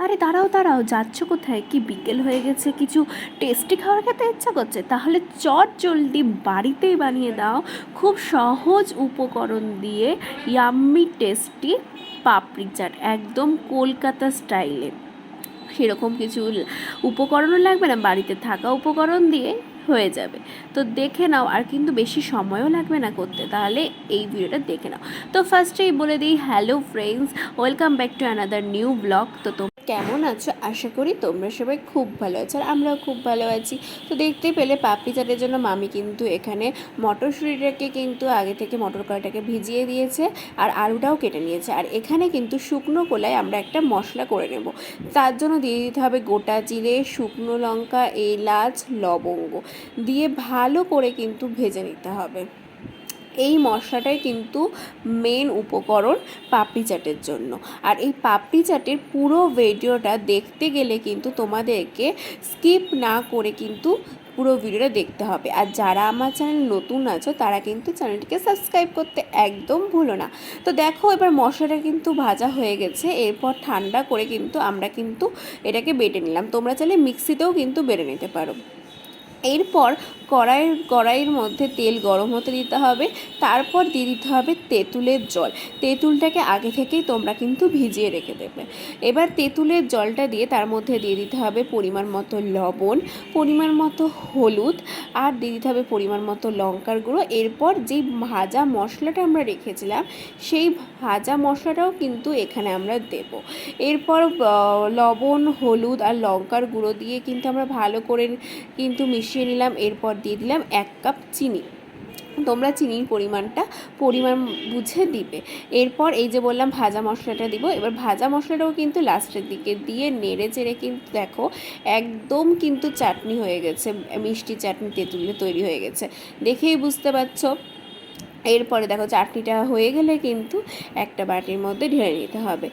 আরে দাঁড়াও দাঁড়াও, যাচ্ছ কোথায়? কি বিকেল হয়ে গেছে, কিছু টেস্টি খাবার খেতে ইচ্ছা করছে? তাহলে চট জলদি বাড়িতেই বানিয়ে দাও খুব সহজ উপকরণ দিয়ে ইয়াম্মি টেস্টি পাপড়ি চাট, একদম কলকাতা স্টাইলে। সেরকম কিছু উপকরণও লাগবে না, বাড়িতে থাকা উপকরণ দিয়ে হয়ে যাবে। তো দেখে নাও, আর কিন্তু বেশি সময়ও লাগবে না করতে, তাহলে এই ভিডিওটা দেখে নাও। তো ফার্স্টেই বলে দিই, hello friends, welcome back to another new blog. তো কেমন আছো? আশা করি তোমরা সবাই খুব ভালো আছো, আর আমরাও খুব ভালো আছি। তো দেখতে পেলে পাপড়ি চাটের জন্য মামি কিন্তু এখানে মটরশুঁটিটাকে কিন্তু আগে থেকে মটর কড়াইটাকে ভিজিয়ে দিয়েছে, আর আলুটাও কেটে নিয়েছে। আর এখানে কিন্তু শুকনো কলাই আমরা একটা মশলা করে নেব। তার জন্য দিয়ে দিতে হবে গোটা জিরে, শুকনো লঙ্কা, এলাচ, লবঙ্গ দিয়ে ভালো করে কিন্তু ভেজে নিতে হবে। এই মশলাটাই কিন্তু মেন উপকরণ পাপড়ি চাটের জন্য। আর এই পাপড়ি চাটের পুরো ভিডিওটা দেখতে গেলে কিন্তু তোমাদেরকে স্কিপ না করে কিন্তু পুরো ভিডিওটা দেখতে হবে। আর যারা আমার চ্যানেল নতুন আছো তারা কিন্তু চ্যানেলটিকে সাবস্ক্রাইব করতে একদম ভুলো না। তো দেখো, এবার মশলাটা কিন্তু ভাজা হয়ে গেছে। এরপর ঠান্ডা করে কিন্তু আমরা কিন্তু এটাকে বেটে নিলাম। তোমরা চাইলে মিক্সিতেও কিন্তু বেটে নিতে পারো। এরপর কড়াইয়ের মধ্যে তেল গরম হতে দিতে হবে। তারপর দিয়ে দিতে হবে তেঁতুলের জল। তেঁতুলটাকে আগে থেকেই তোমরা কিন্তু ভিজিয়ে রেখে দেবে। এবার তেঁতুলের জলটা দিয়ে তার মধ্যে দিয়ে দিতে হবে পরিমাণ মতো লবণ, পরিমাণ মতো হলুদ, আর দিয়ে দিতে হবে পরিমাণ মতো লঙ্কার গুঁড়ো। এরপর যেই ভাজা মশলাটা আমরা রেখেছিলাম সেই ভাজা মশলাটাও কিন্তু এখানে আমরা দেব। এরপর লবণ, হলুদ আর লঙ্কার গুঁড়ো দিয়ে কিন্তু আমরা ভালো করে কিন্তু মিশিয়ে নিলাম। এরপর দিয়ে দিলাম 1 কাপ চিনি। তোমরা চিনির পরিমাণ বুঝে দিবে। এরপর এই যে বললাম ভাজা মশলাটা দিব। এবার ভাজা মশলাটাও কিন্তু লাস্টের দিকে দিয়ে নেড়ে চেড়ে কিন্তু দেখো একদম কিন্তু চাটনি হয়ে গেছে, মিষ্টি চাটনি তেঁতুলে তৈরি হয়ে গেছে, দেখেই বুঝতে পারছো। এরপরে দেখো চাটনিটা হয়ে গেলে কিন্তু একটা বাটির মধ্যে ঢেলে নিতে হবে।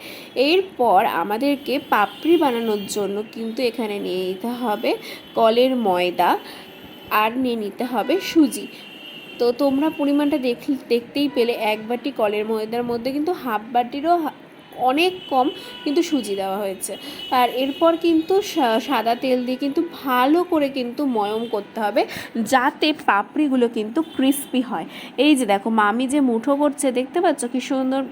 এরপর আমাদেরকে পাপড়ি বানানোর জন্য কিন্তু এখানে নিয়ে নিতে হবে কলের ময়দা, আর নিয়ে নিতে হবে সুজি। তো তোমরা পরিমাণটা দেখতেই পেলে, 1 বাটি কলের ময়দার মধ্যে কিন্তু হাফ বাটিরও অনেক কম কিন্তু সুজি দেওয়া হয়েছে। আর এরপর কিন্তু সাদা তেল দিয়ে কিন্তু ভালো করে কিন্তু ময়ম করতে হবে, যাতে পাপড়িগুলো কিন্তু ক্রিস্পি হয়। এই যে দেখো মামি যে মুঠো করছে, দেখতে পাচ্ছ কি সুন্দর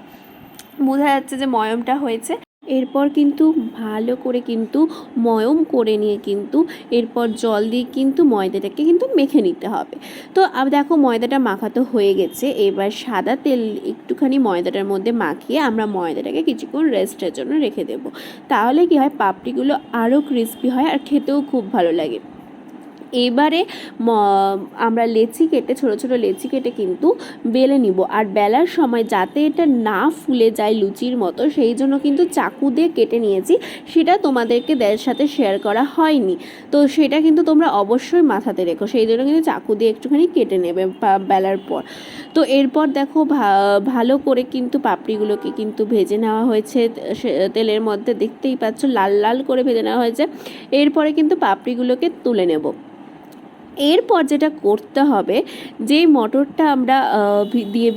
বোঝা যাচ্ছে যে ময়মটা হয়েছে। এরপর কিন্তু ভালো করে কিন্তু ময়ম করে নিয়ে কিন্তু এরপর জল দিয়ে কিন্তু ময়দাটাকে কিন্তু মেখে নিতে হবে। তো দেখো ময়দাটা মাখাতো হয়ে গেছে। এবার সাদা তেল একটুখানি ময়দাটার মধ্যে মাখিয়ে আমরা ময়দাটাকে কিছুক্ষণ রেস্টের জন্য রেখে দেব। তাহলে কি হয়, পাপড়িগুলো আরও ক্রিস্পি হয় আর খেতেও খুব ভালো লাগে। এবারে আমরা ছোটো ছোটো লেচি কেটে কিন্তু বেলে নিব। আর বেলার সময় যাতে এটা না ফুলে যায় লুচির মতো, সেই জন্য কিন্তু চাকু দিয়ে কেটে নিয়েছি। সেটা তোমাদেরকে সাথে শেয়ার করা হয়নি, তো সেটা কিন্তু তোমরা অবশ্যই মাথাতে রেখো। সেই জন্য কিন্তু চাকু দিয়ে একটুখানি কেটে নেবে বেলার পর। তো এরপর দেখো ভালো করে কিন্তু পাপড়িগুলোকে কিন্তু ভেজে নেওয়া হয়েছে তেলের মধ্যে, দেখতেই পাচ্ছ লাল লাল করে ভেজে নেওয়া হয়েছে। এরপরে কিন্তু পাপড়িগুলোকে তুলে নেব। এরপর যেটা করতে হবে, যেই মটরটা আমরা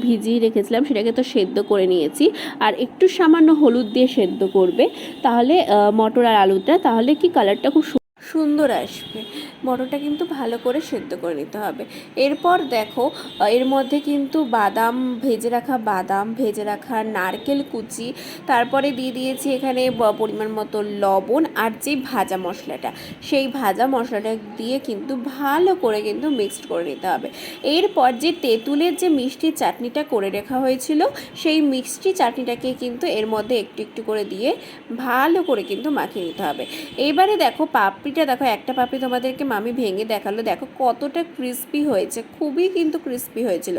ভিজিয়ে রেখেছিলাম সেটাকে তো সেদ্ধ করে নিয়েছি, আর একটু সামান্য হলুদ দিয়ে সেদ্ধ করবে, তাহলে মটর আর আলুটা, তাহলে কি কালারটা খুব সুন্দর আসবে। মটরটা কিন্তু ভালো করে সেদ্ধ করে নিতে হবে। এরপর দেখো এর মধ্যে কিন্তু ভেজে রাখা নারকেল কুচি, তারপরে দিয়ে দিয়েছি এখানে পরিমাণ মতো লবণ, আর যে ভাজা মশলাটা, সেই ভাজা মশলাটা দিয়ে কিন্তু ভালো করে কিন্তু মিক্সড করে নিতে হবে। এরপর যে তেঁতুলের যে মিষ্টি চাটনিটা করে রাখা হয়েছিল, সেই মিষ্টি চাটনিটাকে কিন্তু এর মধ্যে একটু একটু করে দিয়ে ভালো করে কিন্তু মাখিয়ে নিতে হবে। এবারে দেখো পাপড়িটা, দেখো একটা পাপড়ি তোমাদেরকে মামি ভেঙে দেখালো, দেখো কতটা ক্রিস্পি হয়েছে, খুবই কিন্তু ক্রিস্পি হয়েছিল।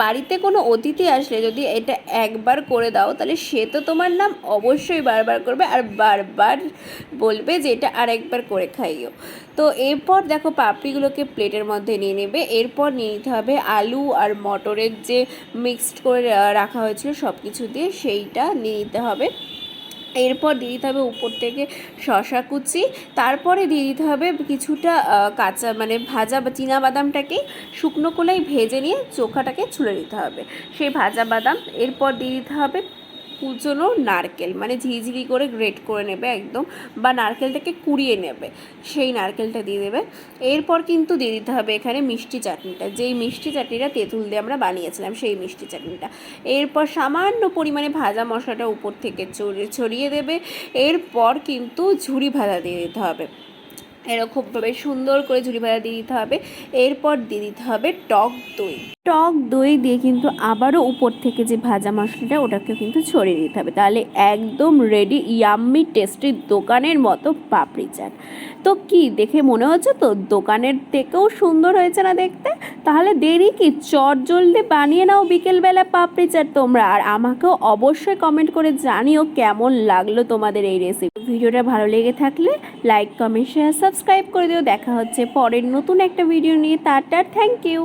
বাড়িতে কোনো অতিথি আসলে যদি এটা একবার করে দাও, তাহলে সে তো তোমার নাম অবশ্যই বারবার করবে, আর বারবার বলবে যে এটা আর একবার করে খাইও। তো এরপর দেখো পাপড়িগুলোকে প্লেটের মধ্যে নিয়ে নেবে। এরপর নিয়ে নিতে হবে আলু আর মটরের যে মিক্সড করে রাখা হয়েছিল সব কিছু দিয়ে, সেইটা নিয়ে নিতে হবে। এরপর দিয়ে দিতে হবে উপর থেকে শসা কুচি। তারপরে দিয়ে দিতে হবে কিছুটা কাঁচা ভাজা চীনাবাদামটাকে শুকনো কলাই ভেজে নিয়ে চোখাটাকে ছুলে নিতে হবে সেই ভাজা বাদাম। এরপর দিয়ে দিতে হবে কুচনো নারকেল, মানে ঝিরিঝিরি করে গ্রেট করে নেবে একদম, বা নারকেলটাকে কুড়িয়ে নেবে, সেই নারকেলটা দিয়ে দেবে। এরপর কিন্তু দিয়ে দিতে হবে এখানে মিষ্টি চাটনিটা, যেই মিষ্টি চাটনিটা তেঁতুল দিয়ে আমরা বানিয়েছিলাম সেই মিষ্টি চাটনিটা। এরপর সামান্য পরিমাণে ভাজা মশলাটা উপর থেকে ছড়িয়ে দেবে। এরপর কিন্তু ঝুরি ভাজা দিয়ে দিতে হবে, এরকমভাবে সুন্দর করে ঝুরি ভাজা দিয়ে দিতে হবে। এরপর দিয়ে দিতে হবে টক দই। টক দই দিয়ে কিন্তু আবারও উপর থেকে যে ভাজা মশলাটা ওটাকে কিন্তু ছড়িয়ে দিতে হবে। তাহলে একদম রেডি ইয়াম্মি টেস্টি দোকানের মতো পাপড়ি চাট। তো কি দেখে মনে হচ্ছে তো দোকানের থেকেও সুন্দর হয়েছে না দেখতে? তাহলে দেরি কি, চটজলদি বানিয়ে নাও বিকেলবেলা পাপড়ি চাট তোমরা। আর আমাকেও অবশ্যই কমেন্ট করে জানিও কেমন লাগলো তোমাদের এই রেসিপি। ভিডিওটা ভালো লেগে থাকলে লাইক, কমেন্ট, শেয়ার, সাবস্ক্রাইব করে দিও। দেখা হচ্ছে পরের নতুন একটা ভিডিও নিয়ে। Tata, thank you.